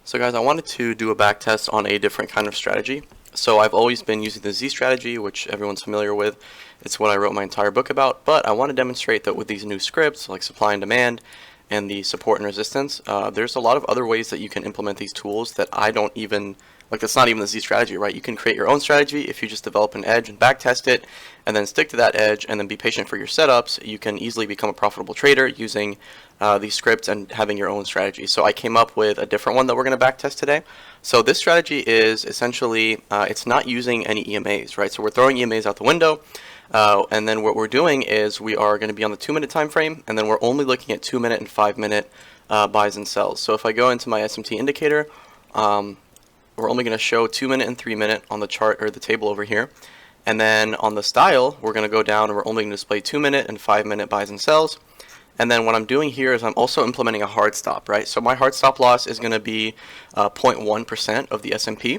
So guys, I wanted to do a back test on a different kind of strategy. So I've always been using the Z strategy, which everyone's familiar with. It's what I wrote my entire book about, but I want to demonstrate that with these new scripts like supply and demand and the support and resistance, there's a lot of other ways that you can implement these tools that I don't even, like that's not even the Z strategy, right? You can create your own strategy if you just develop an edge and back test it and then stick to that edge and then be patient for your setups. You can easily become a profitable trader using these scripts and having your own strategy. So I came up with a different one that we're going to back test today. So this strategy is essentially, it's not using any EMAs, right? So we're throwing EMAs out the window. And then what we're doing is we are going to be on the 2-minute time frame, and then we're only looking at 2-minute and 5-minute buys and sells. So if I go into my SMT indicator, we're only going to show 2-minute and 3-minute on the chart or the table over here. And then on the style, we're going to go down and we're only going to display 2-minute and 5-minute buys and sells. And then what I'm doing here is I'm also implementing a hard stop, right? So my hard stop loss is going to be 0.1% of the S&P.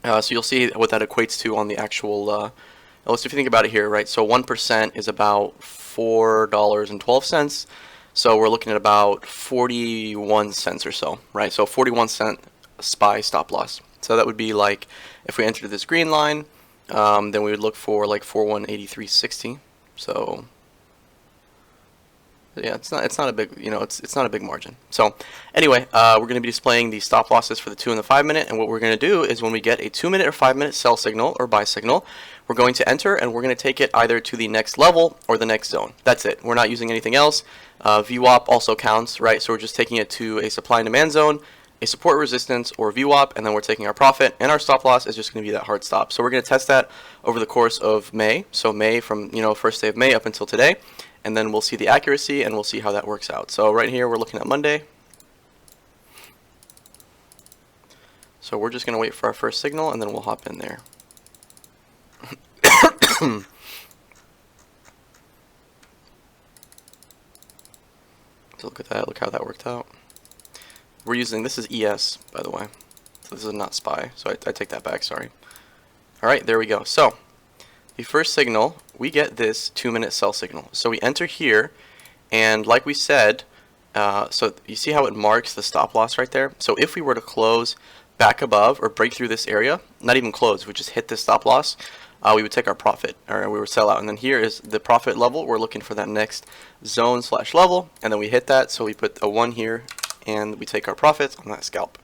So you'll see what that equates to on the actual, if you think about it here, right? So 1% is about $4.12. So we're looking at about 41 cents or so, right? So 41-cent SPY stop loss. So that would be like if we entered this green line, then we would look for like 4183.60. So yeah, it's not a big, it's not a big margin. So anyway, we're going to be displaying the stop losses for the 2 and the 5-minute, and what we're going to do is when we get a 2-minute or 5-minute sell signal or buy signal, we're going to enter and we're going to take it either to the next level or the next zone. That's it. We're not using anything else. VWAP also counts, right? So we're just taking it to a supply and demand zone, a support resistance, or VWAP, and then we're taking our profit, and our stop loss is just going to be that hard stop. So we're going to test that over the course of May. So May from, first day of May up until today. And then we'll see the accuracy and we'll see how that works out. So right here we're looking at Monday. So we're just going to wait for our first signal and then we'll hop in there. So look at that, look how that worked out. We're using, this is ES by the way. So this is not SPY, so I take that back, sorry. Alright, there we go. So the first signal, we get this 2-minute sell signal. So we enter here, and like we said, so you see how it marks the stop loss right there? So if we were to close back above or break through this area, not even close, we just hit this stop loss, we would take our profit, or we would sell out. And then here is the profit level. We're looking for that next zone / level, and then we hit that, so we put a 1 here, and we take our profits on that scalp.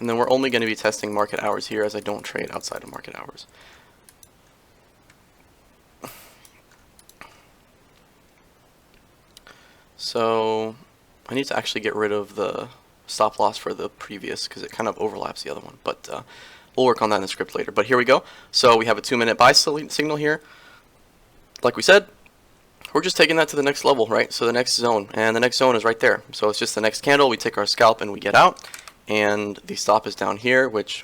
And then we're only going to be testing market hours here, as I don't trade outside of market hours. So I need to actually get rid of the stop loss for the previous because it kind of overlaps the other one. But we'll work on that in the script later. But here we go. So we have a 2-minute buy signal here. Like we said, we're just taking that to the next level, right? So the next zone. And the next zone is right there. So it's just the next candle. We take our scalp and we get out. And the stop is down here, which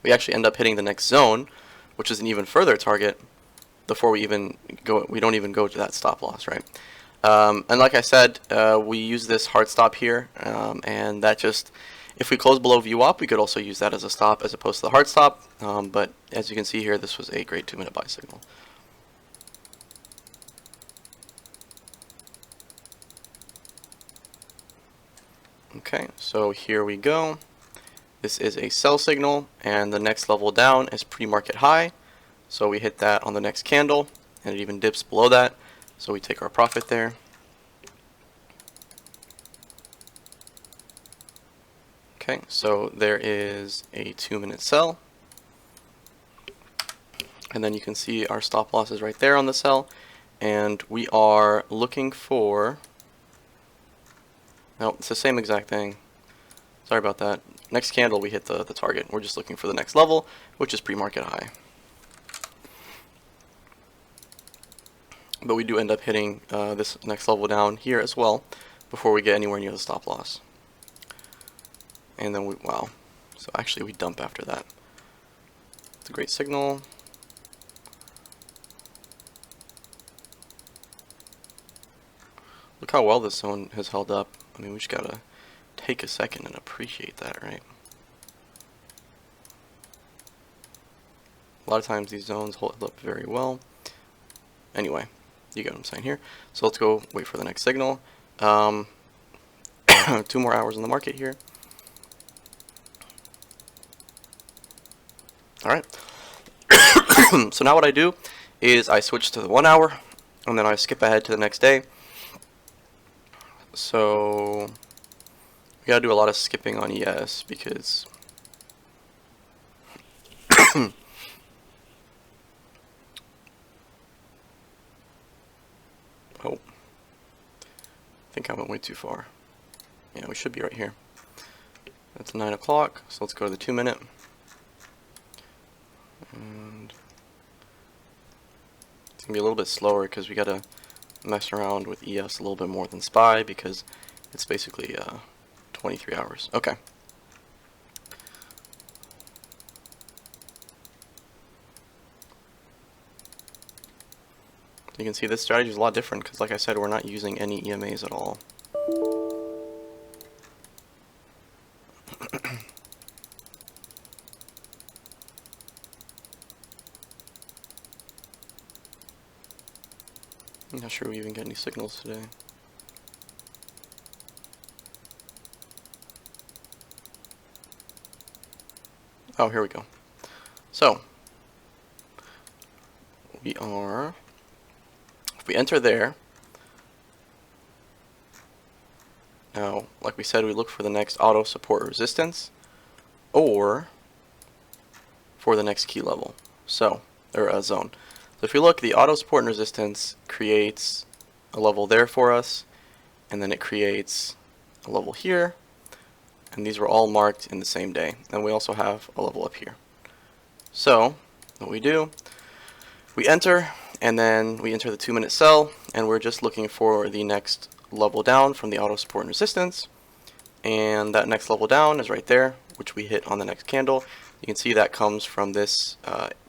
we actually end up hitting the next zone, which is an even further target before we even go. We don't even go to that stop loss, right? And like I said, we use this hard stop here, and that just, if we close below VWAP, we could also use that as a stop as opposed to the hard stop. But as you can see here, this was a great 2-minute buy signal. Okay, so here we go. This is a sell signal, and the next level down is pre-market high. So we hit that on the next candle, and it even dips below that. So we take our profit there. Okay, so there is a 2-minute sell. And then you can see our stop loss is right there on the sell. And we are looking for... No, it's the same exact thing. Sorry about that. Next candle, we hit the target. We're just looking for the next level, which is pre-market high. But we do end up hitting this next level down here as well before we get anywhere near the stop loss. And then wow. So actually we dump after that. It's a great signal. Look how well this zone has held up. I mean, we just gotta take a second and appreciate that, right? A lot of times these zones hold up very well. Anyway, You get what I'm saying here. So let's go wait for the next signal. 2 more hours in the market here. Alright. So now what I do is I switch to the 1 hour, and then I skip ahead to the next day. So we gotta do a lot of skipping on ES because oh, I think I went way too far. Yeah, we should be right here. That's 9 o'clock, so let's go to the 2 minute. And it's gonna be a little bit slower because we gotta mess around with ES a little bit more than SPY because it's basically 23 hours. Okay. You can see this strategy is a lot different because, like I said, we're not using any EMAs at all. I'm not sure we even get any signals today. Oh, here we go. So, if we enter there, now, like we said, we look for the next auto support resistance, or for the next key level, so, or a zone. So if we look, the auto support and resistance creates a level there for us, and then it creates a level here, and these were all marked in the same day. And we also have a level up here. So what we do, we enter, and then we enter the 2 minute sell, and we're just looking for the next level down from the auto support and resistance, and that next level down is right there, which we hit on the next candle. You can see that comes from this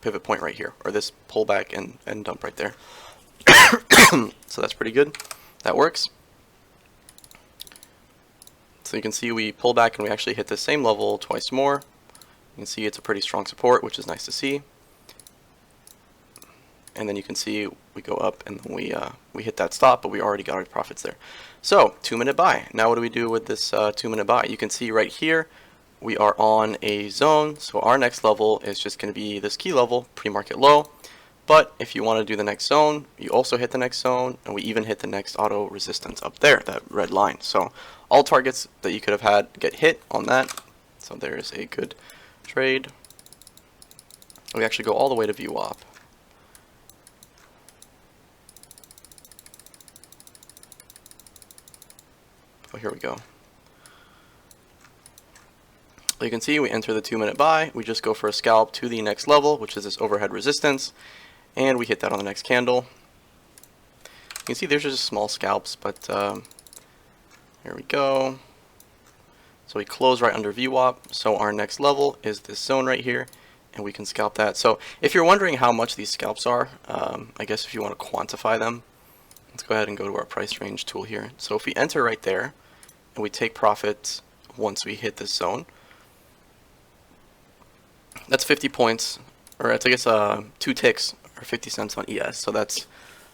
pivot point right here, or this pullback and dump right there. So that's pretty good. That works. So you can see we pull back and we actually hit the same level twice more. You can see it's a pretty strong support, which is nice to see. And then you can see we go up and then we hit that stop, but we already got our profits there. So 2 minute buy. Now what do we do with this 2 minute buy? You can see right here we are on a zone, so our next level is just going to be this key level, pre-market low. But if you want to do the next zone, you also hit the next zone, and we even hit the next auto resistance up there, that red line. So all targets that you could have had get hit on that. So there's a good trade. We actually go all the way to VWAP. Oh, here we go. You can see we enter the 2 minute buy, we just go for a scalp to the next level, which is this overhead resistance, and we hit that on the next candle. You can see there's just small scalps, but here we go. So we close right under VWAP, so our next level is this zone right here, and we can scalp that. So if you're wondering how much these scalps are, I guess if you want to quantify them, let's go ahead and go to our price range tool here. So if we enter right there, and we take profit once we hit this zone, that's 50 points, or it's, I guess, 2 ticks, or 50 cents on ES. So that's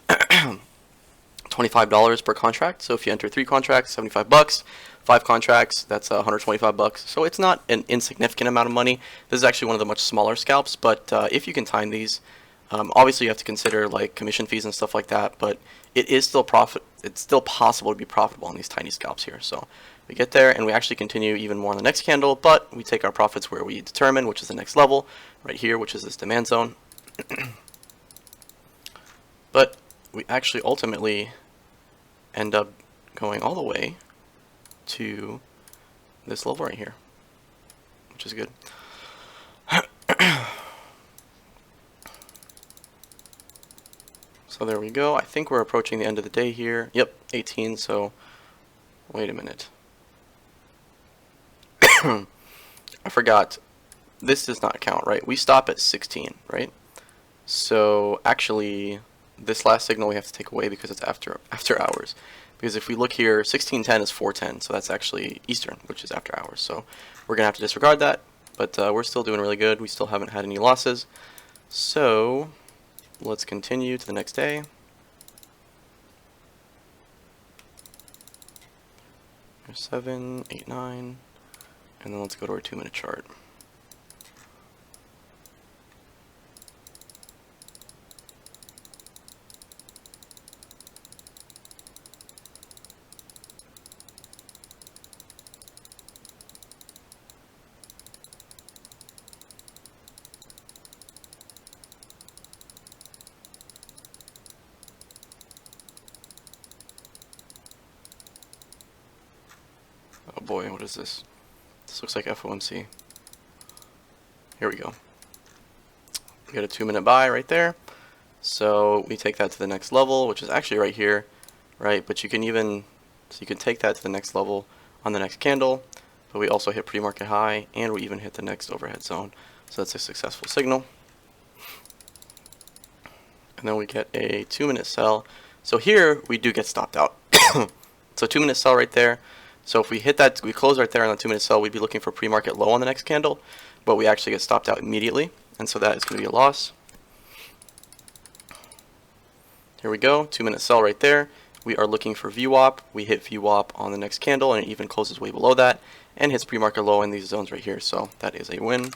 $25 per contract. So if you enter 3 contracts, 75 bucks. 5 contracts, that's 125 bucks. So it's not an insignificant amount of money. This is actually one of the much smaller scalps, but if you can time these, obviously you have to consider like commission fees and stuff like that, but it is still it's still possible to be profitable on these tiny scalps here. So we get there and we actually continue even more on the next candle, but we take our profits where we determine, which is the next level right here, which is this demand zone. But we actually ultimately end up going all the way to this level right here, which is good. So there we go. I think we're approaching the end of the day here. Yep, 18. So wait a minute. I forgot. This does not count, right? We stop at 16, right? So actually, this last signal we have to take away because it's after hours. Because if we look here, 1610 is 410, so that's actually Eastern, which is after hours. So we're gonna have to disregard that. But we're still doing really good. We still haven't had any losses. So let's continue to the next day. 7, 8, 9, and then let's go to our 2-minute chart. Oh boy, what is this? This looks like FOMC. Here we go. We got a 2-minute buy right there. So we take that to the next level, which is actually right here, right? But you can take that to the next level on the next candle. But we also hit pre-market high, and we even hit the next overhead zone. So that's a successful signal. And then we get a 2-minute sell. So here we do get stopped out. So 2-minute sell right there. So if we hit that, we close right there on the 2-minute sell, we'd be looking for pre-market low on the next candle, but we actually get stopped out immediately, and so that is going to be a loss. Here we go, 2-minute sell right there. We are looking for VWAP. We hit VWAP on the next candle, and it even closes way below that, and hits pre-market low in these zones right here, so that is a win.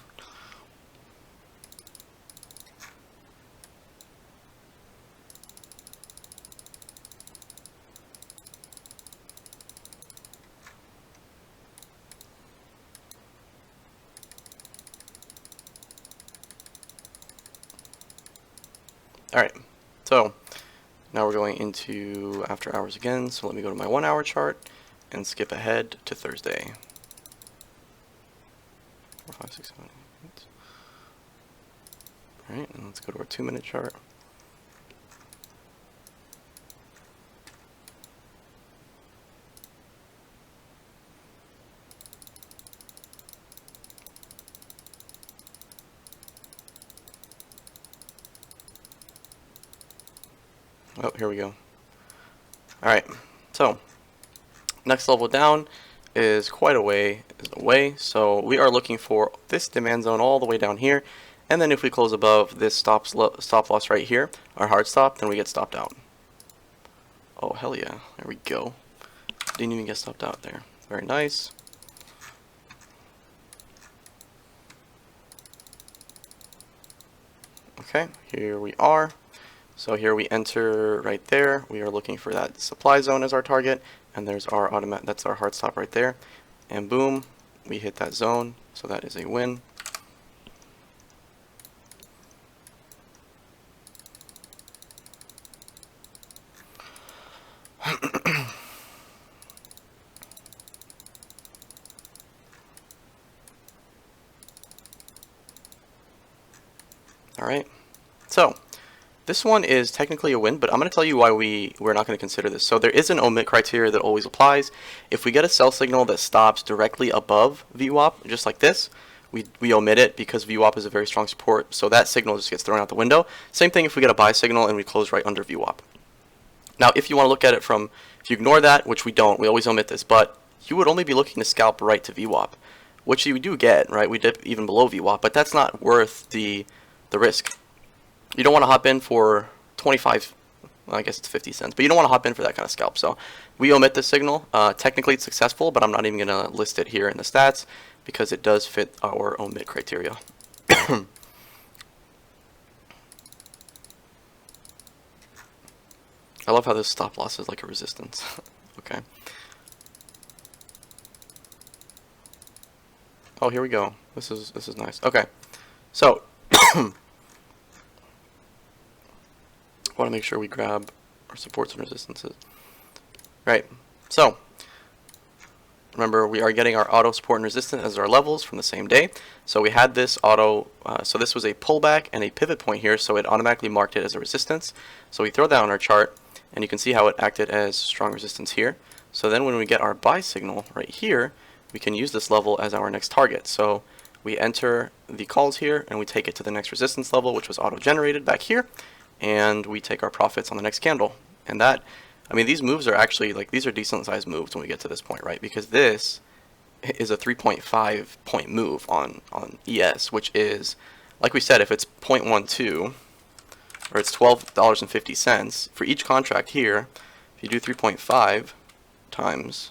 Alright, so now we're going into after hours again, so let me go to my 1-hour chart and skip ahead to Thursday. 4, 5, 6, 7, 8. Alright, and let's go to our 2-minute chart. Oh, here we go. Alright, so next level down is quite a way away, so we are looking for this demand zone all the way down here, and then if we close above this stop loss right here, our hard stop, then we get stopped out. Oh, hell yeah, there we go. Didn't even get stopped out there. Very nice. Okay, here we are. So here we enter right there. We are looking for that supply zone as our target, and there's our that's our hard stop right there. And boom, we hit that zone, so that is a win. Alright, so this one is technically a win, but I'm going to tell you why we're not going to consider this. So there is an omit criteria that always applies. If we get a sell signal that stops directly above VWAP, just like this, we omit it because VWAP is a very strong support, so that signal just gets thrown out the window. Same thing if we get a buy signal and we close right under VWAP. Now if you want to look at it from, if you ignore that, which we don't, we always omit this, but you would only be looking to scalp right to VWAP, which you do get, right? We dip even below VWAP, but that's not worth the risk. You don't want to hop in for 25, well, I guess it's 50 cents, but you don't want to hop in for that kind of scalp. So we omit this signal. Technically it's successful, but I'm not even going to list it here in the stats because it does fit our omit criteria. I love how this stop loss is like a resistance. Okay. Oh, here we go. This is nice. Okay. So want to make sure we grab our supports and resistances. Right, so remember we are getting our auto support and resistance as our levels from the same day. So we had this auto, so this was a pullback and a pivot point here, so it automatically marked it as a resistance. So we throw that on our chart, and you can see how it acted as strong resistance here. So then when we get our buy signal right here, we can use this level as our next target. So we enter the calls here, and we take it to the next resistance level, which was auto-generated back here, and we take our profits on the next candle. And that, I mean, these moves are actually, like, these are decent sized moves when we get to this point, right? Because this is a 3.5 point move on ES, which is, like we said, if it's 0.12, or it's $12.50, for each contract here, if you do 3.5 times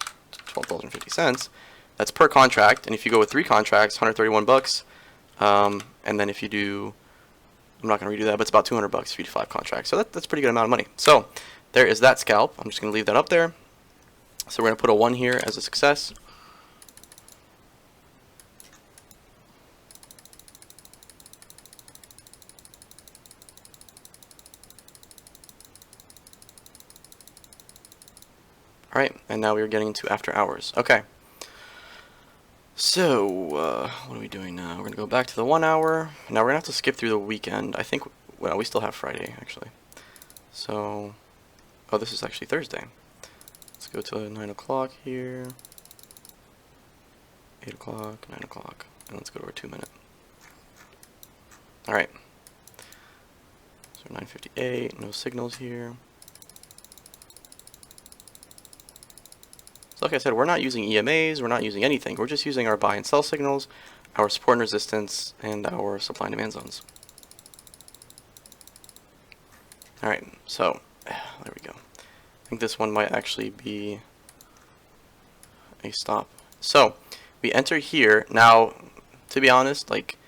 $12.50. That's per contract, and if you go with 3 contracts, $131. And then if you do, I'm not going to redo that, but it's about $200 if you do 5 contracts. So that's a pretty good amount of money. So there is that scalp. I'm just going to leave that up there. So we're going to put a 1 here as a success. Alright, and now we're getting into after hours. Okay. So, what are we doing now? We're going to go back to the 1 hour. Now we're going to have to skip through the weekend. I think, well, we still have Friday, actually. So, oh, this is actually Thursday. Let's go to 9 o'clock here. 8 o'clock, 9 o'clock. And let's go to our 2 minute. Alright. So 9:58, no signals here. So like I said, we're not using EMAs, we're not using anything. We're just using our buy and sell signals, our support and resistance, and our supply and demand zones. Alright, so there we go. I think this one might actually be a stop. So we enter here. Now, to be honest, like,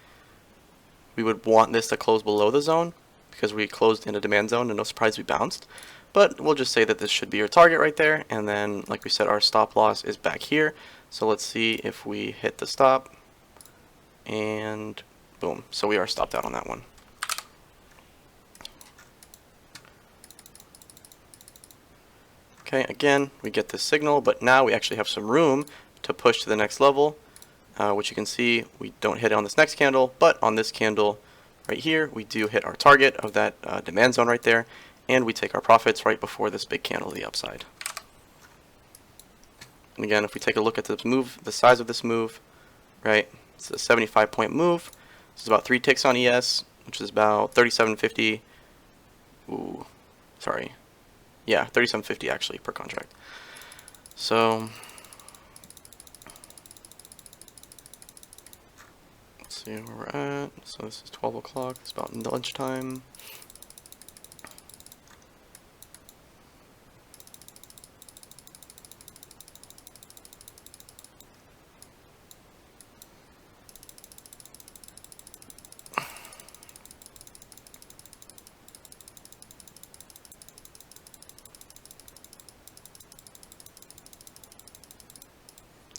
we would want this to close below the zone because we closed in a demand zone, and no surprise we bounced. But we'll just say that this should be your target right there, and then, like we said, our stop loss is back here. So let's see if we hit the stop, and boom. So we are stopped out on that one. Okay, again, we get this signal, but now we actually have some room to push to the next level, which you can see we don't hit it on this next candle, but on this candle right here, we do hit our target of that demand zone right there. And we take our profits right before this big candle to the upside. And again, if we take a look at this move, the size of this move, right, it's a 75-point move. This is about 3 ticks on ES, which is about 37.50. Ooh, sorry. Yeah, 37.50 actually per contract. So let's see where we're at. So this is 12 o'clock. It's about lunchtime.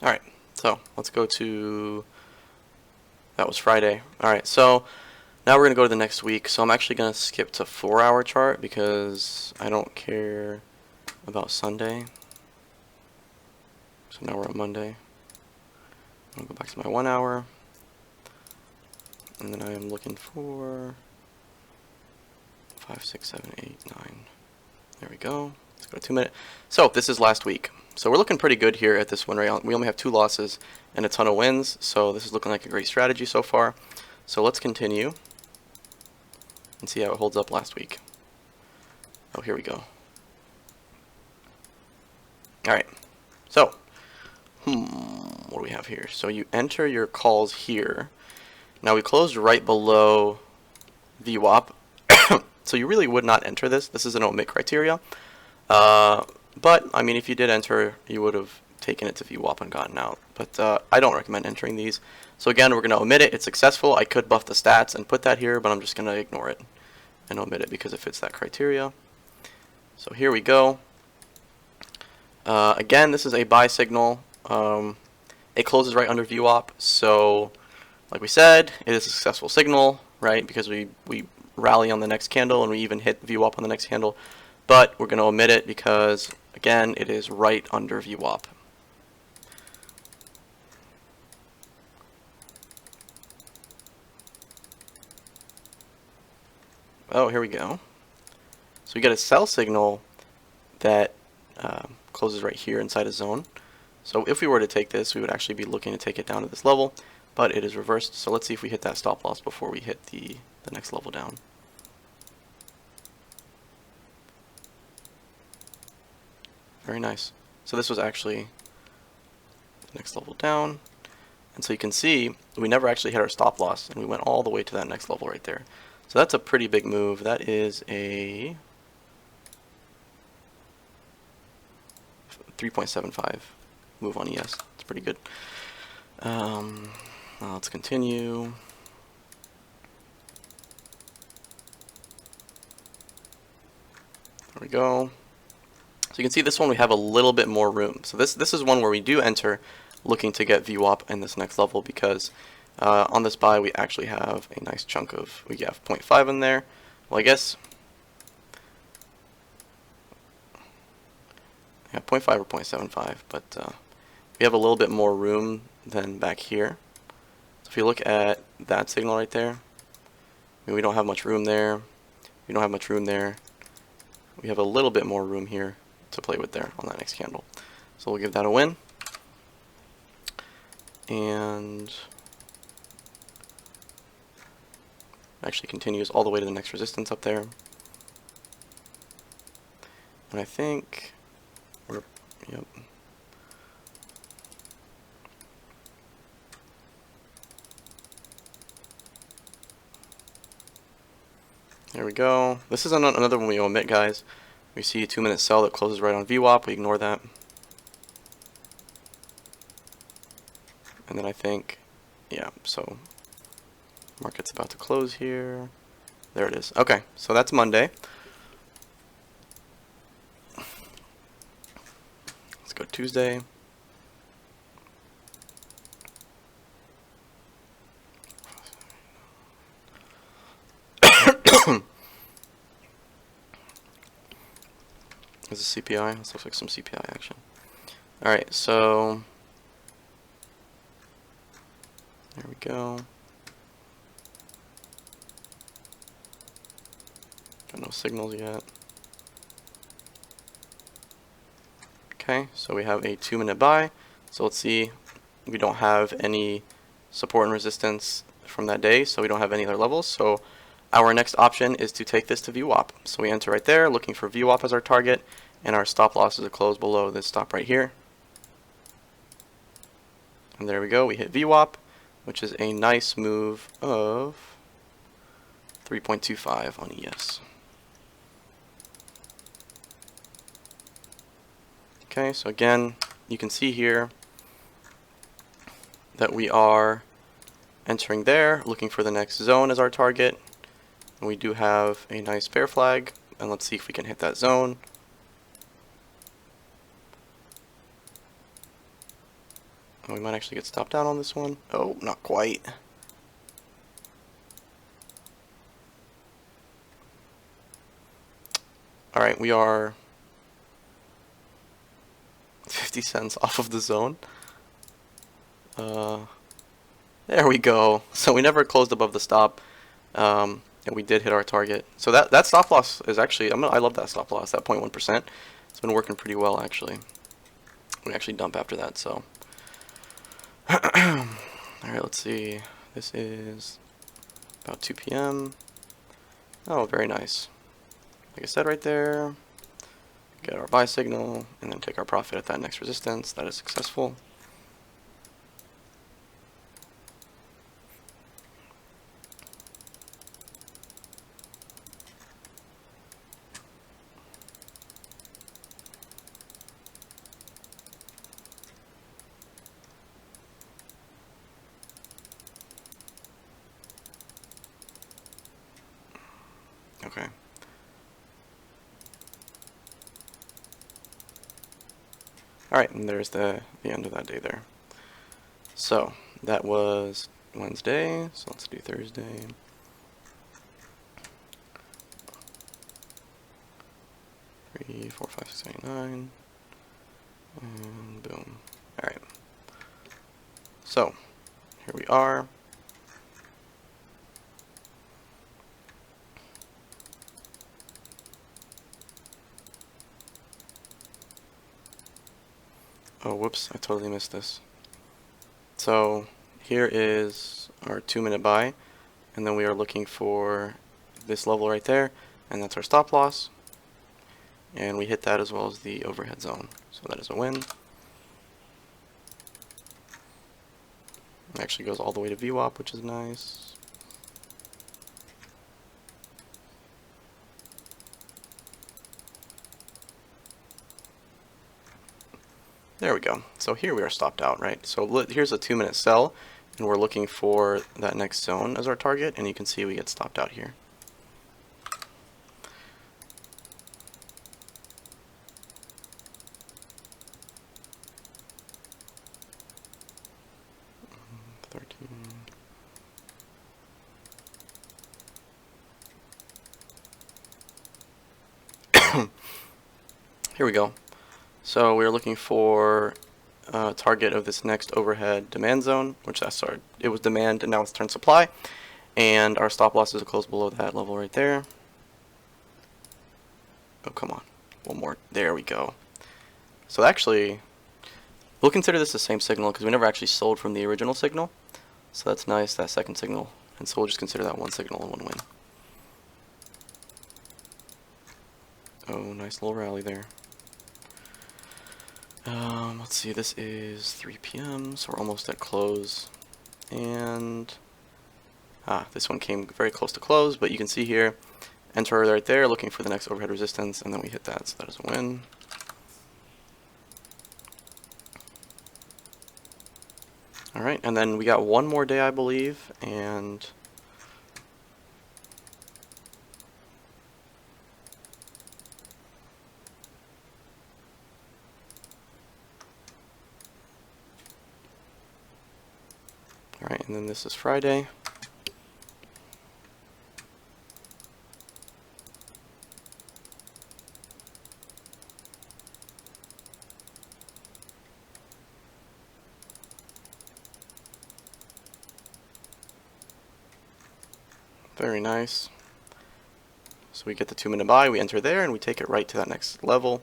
Alright, so let's go to, that was Friday. Alright, so now we're going to go to the next week. So I'm actually going to skip to 4-hour chart because I don't care about Sunday. So now we're on Monday. I'm going to go back to my 1 hour. And then I am looking for 5, 6, 7, 8, 9. There we go. Let's go to 2 minute. So this is last week. So we're looking pretty good here at this one, right? We only have 2 losses and a ton of wins, so this is looking like a great strategy so far. So let's continue and see how it holds up last week. Oh, here we go. Alright, so what do we have here? So you enter your calls here. Now we closed right below VWAP, so you really would not enter this. This is an omit criteria. But, I mean, if you did enter, you would have taken it to VWAP and gotten out. But I don't recommend entering these. So again, we're going to omit it. It's successful. I could buff the stats and put that here, but I'm just going to ignore it and omit it because it fits that criteria. So here we go. Again, this is a buy signal. It closes right under VWAP. So, like we said, it is a successful signal, right? Because we rally on the next candle and we even hit VWAP on the next candle. But we're going to omit it because, again, it is right under VWAP. Oh, here we go. So we get a sell signal that closes right here inside a zone. So if we were to take this, we would actually be looking to take it down to this level, but it is reversed. So let's see if we hit that stop loss before we hit the next level down. Very nice. So this was actually the next level down. And so you can see we never actually hit our stop loss, and we went all the way to that next level right there. So that's a pretty big move. That is a 3.75. move on ES. It's pretty good. Now let's continue. There we go. So you can see this one we have a little bit more room. So this is one where we do enter looking to get VWAP in this next level, because on this buy we actually have a nice chunk of, we have 0.5 in there. Well, I guess, yeah, 0.5 or 0.75, but we have a little bit more room than back here. So if you look at that signal right there, I mean, we don't have much room there. We don't have much room there. We have a little bit more room here to play with there on that next candle. So we'll give that a win. And actually continues all the way to the next resistance up there. And I think we're, yep. There we go. This is another one we omit, guys. We see a 2-minute sell that closes right on VWAP. We ignore that. And then I think, yeah, so market's about to close here. There it is. Okay, so that's Monday. Let's go Tuesday. Is it CPI? Let's look like some CPI action. Alright, so there we go. Got no signals yet. Okay, so we have a 2-minute buy. So let's see, we don't have any support and resistance from that day, so we don't have any other levels. So our next option is to take this to VWAP. So we enter right there, looking for VWAP as our target, and our stop loss is a close below this stop right here. And there we go, we hit VWAP, which is a nice move of 3.25 on ES. Okay, so again, you can see here that we are entering there, looking for the next zone as our target. And we do have a nice bear flag, and let's see if we can hit that zone. Oh, we might actually get stopped out on this one. Oh, not quite. Alright, we are 50 cents off of the zone. There we go. So we never closed above the stop, and we did hit our target. So that stop loss is actually, I love that stop loss, that 0.1%. It's been working pretty well, actually. We actually dump after that, so. Alright, let's see. This is about 2 p.m. Oh, very nice. Like I said right there, get our buy signal, and then take our profit at that next resistance. That is successful. Okay. Alright, and there's the end of that day there. So, that was Wednesday, so let's do Thursday. Three, 4, 5, 6, 8, 9. And boom. Alright. So, here we are. Oh, whoops, I totally missed this. So here is our 2-minute buy, and then we are looking for this level right there, and that's our stop loss. And we hit that as well as the overhead zone. So that is a win. It actually goes all the way to VWAP, which is nice. There we go. So here we are stopped out, right? So here's a 2-minute sell, and we're looking for that next zone as our target, and you can see we get stopped out here. Here we go. So we're looking for a target of this next overhead demand zone, which it was demand and now it's turned supply, and our stop losses are close below that level right there. Oh, come on, one more. There we go. So actually, we'll consider this the same signal because we never actually sold from the original signal. So that's nice, that second signal. And so we'll just consider that one signal and one win. Oh, nice little rally there. Let's see, this is 3 p.m., so we're almost at close. And this one came very close to close, but you can see here, enter right there, looking for the next overhead resistance, and then we hit that, so that is a win. Alright, and then we got one more day, I believe, and alright, and then this is Friday. Very nice. So we get the 2-minute buy, we enter there, and we take it right to that next level,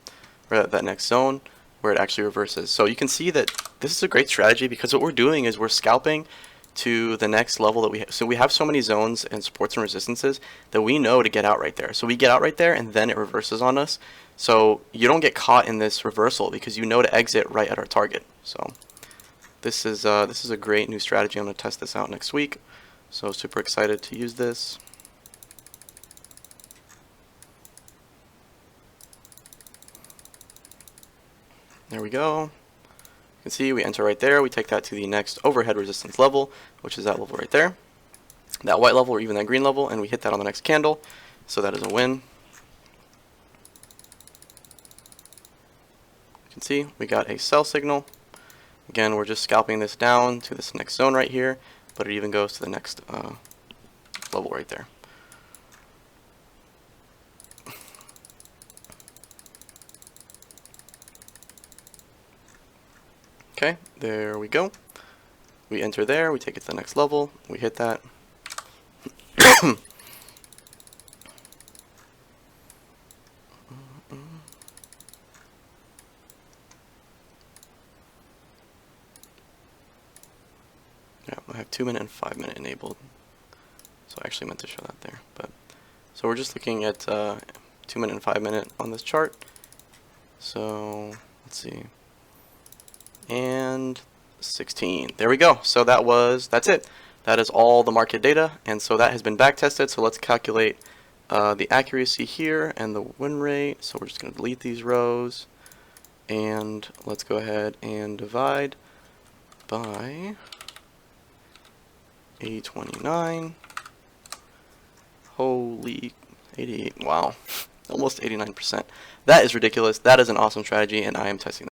or that next zone, where it actually reverses. So you can see that this is a great strategy because what we're doing is we're scalping to the next level that we have. So we have so many zones and supports and resistances that we know to get out right there. So we get out right there, and then it reverses on us. So you don't get caught in this reversal because you know to exit right at our target. So this is a great new strategy. I'm going to test this out next week. So super excited to use this. There we go. You can see we enter right there. We take that to the next overhead resistance level, which is that level right there. That white level or even that green level, and we hit that on the next candle. So that is a win. You can see we got a sell signal. Again, we're just scalping this down to this next zone right here, but it even goes to the next level right there. Okay, there we go. We enter there, we take it to the next level, we hit that. Yeah, I have 2-minute and 5-minute enabled. So I actually meant to show that there. But so we're just looking at 2-minute and 5-minute on this chart. So let's see. And 16. There we go. So that's it. That is all the market data, and so that has been back tested. So let's calculate the accuracy here and the win rate. So we're just going to delete these rows, and let's go ahead and divide by 829. Holy 88! Wow, almost 89%. That is ridiculous. That is an awesome strategy, and I am testing